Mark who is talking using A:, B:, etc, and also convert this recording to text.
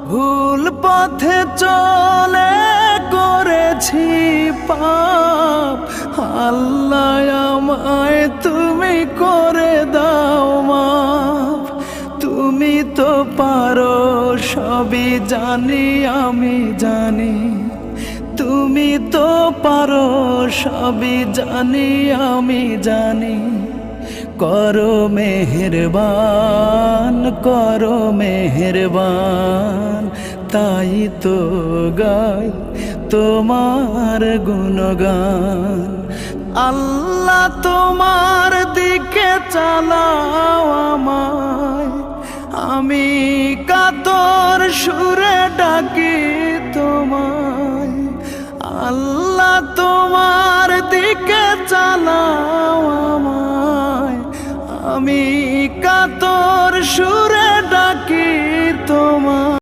A: ভুল পথে চলে করেছি পাপ, আল্লাহ আমায় তুমি করে দাও মাফ। তুমি তো পারো সবই জানি আমি জানি, তুমি তো পারো সবই জানি আমি জানি। করো মেহেরবান, করো মেহেরবান, তাই তো গাই তোমার গুণগান। আল্লাহ তোমার দিকে চালাও আমায়, আমি কাতর সুরে ডাকি তোমায়। আল্লাহ তোমার দিকে চালাও আমায়, আমি কাতর সুরে